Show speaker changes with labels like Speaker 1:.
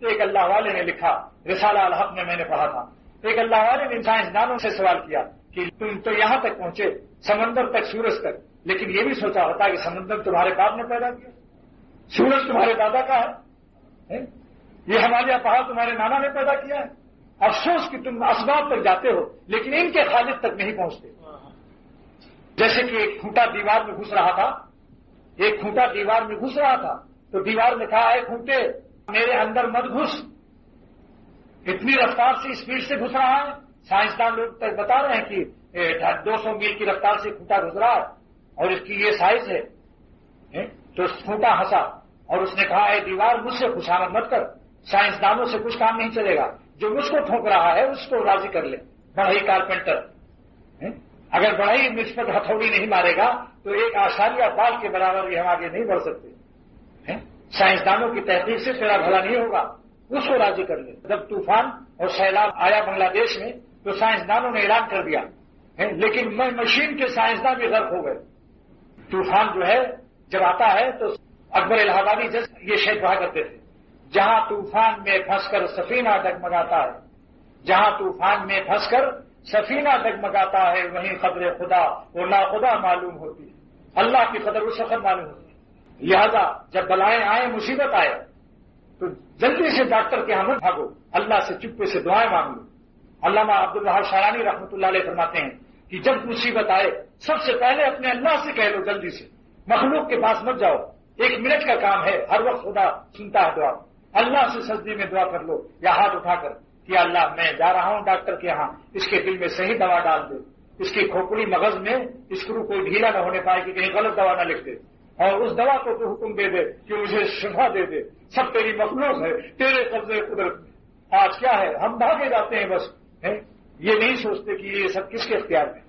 Speaker 1: ایک اللہ والے نے لکھا، رسالہ الحق میں نے پڑھا تھا، ایک اللہ والے نے سائنسدانوں سے سوال کیا کہ تم تو یہاں تک پہنچے، سمندر تک، سورج تک، لیکن یہ بھی سوچا ہوتا کہ سمندر تمہارے باپ نے پیدا کیا، سورج تمہارے دادا کا ہے، یہ ہمالیہ پہاڑ تمہارے نانا نے پیدا کیا ہے۔ افسوس کہ تم اسباب تک جاتے ہو لیکن ان کے خالق تک نہیں پہنچتے۔ جیسے کہ ایک کھوٹا دیوار میں گھس رہا تھا، ایک کھوٹا دیوار میں گھس رہا تھا تو دیوار نے کہا، اے کھوٹے میرے اندر مت گھس، اتنی رفتار سے اسپیڈ سے گھس رہا ہے۔ سائنسدان لوگ تک بتا رہے ہیں کہ 200 میل کی رفتار سے کھوٹا گھس رہا ہے اور اس کی یہ سائز ہے۔ تو کھوٹا ہنسا اور اس نے کہا، اے دیوار مجھ سے خوشامد مت کر، سائنسدانوں سے کچھ کام نہیں چلے گا، جو مجھ کو ٹھونک رہا ہے اس کو راضی کر لے، بڑھئی کارپینٹر۔ اگر بڑھئی مجھ پر ہتھوڑی نہیں مارے گا تو ایک آشاریہ بال کے برابر بھی ہم آگے نہیں بڑھ سکتے۔ سائنسدانوں کی تحقیق سے تیرا بھلا نہیں ہوگا، اس کو راضی کر لے۔ جب طوفان اور سیلاب آیا بنگلہ دیش میں تو سائنسدانوں نے اعلان کر دیا، لیکن مشین کے سائنسدان بھی غرق ہو گئے۔ طوفان جو ہے جب آتا ہے تو اکبر الہ آبادی جج یہ شعر کہا کرتے تھے، جہاں طوفان میں پھنس کر سفینہ ڈگمگاتا ہے، جہاں طوفان میں پھنس کر سفینہ ڈگمگاتا ہے وہیں قدر خدا اور ناخدا معلوم ہوتی ہے۔ اللہ کی قدر اس وقت معلوم ہوتی ہے۔ لہذا جب بلائیں آئیں، مصیبت آئے تو جلدی سے ڈاکٹر کے یہاں مت بھاگو، اللہ سے چپے سے دعائیں مانگ لو۔ علامہ عبدالوہاب شعرانی رحمۃ اللہ علیہ فرماتے ہیں کہ جب مصیبت آئے سب سے پہلے اپنے اللہ سے کہہ لو، جلدی سے مخلوق کے پاس مت جاؤ، 1 منٹ کا کام ہے، ہر وقت خدا سنتا ہے دعا۔ اللہ سے سجدے میں دعا کر لو یا ہاتھ اٹھا کر کہ اللہ میں جا رہا ہوں ڈاکٹر کے یہاں، اس کے دل میں صحیح دوا ڈال دے، اس کی کھوپڑی مغز میں اسکرو کوئی ڈھیلا نہ ہونے پائے کہ کہیں غلط دوا نہ لکھ دے، اور اس دوا کو تو حکم دے دے کہ مجھے شفا دے دے، سب تیری مخلوق ہے، تیرے قبضے قدرت میں۔ آج کیا ہے، ہم بھاگے جاتے ہیں بس، یہ نہیں سوچتے کہ یہ سب کس کے اختیار میں۔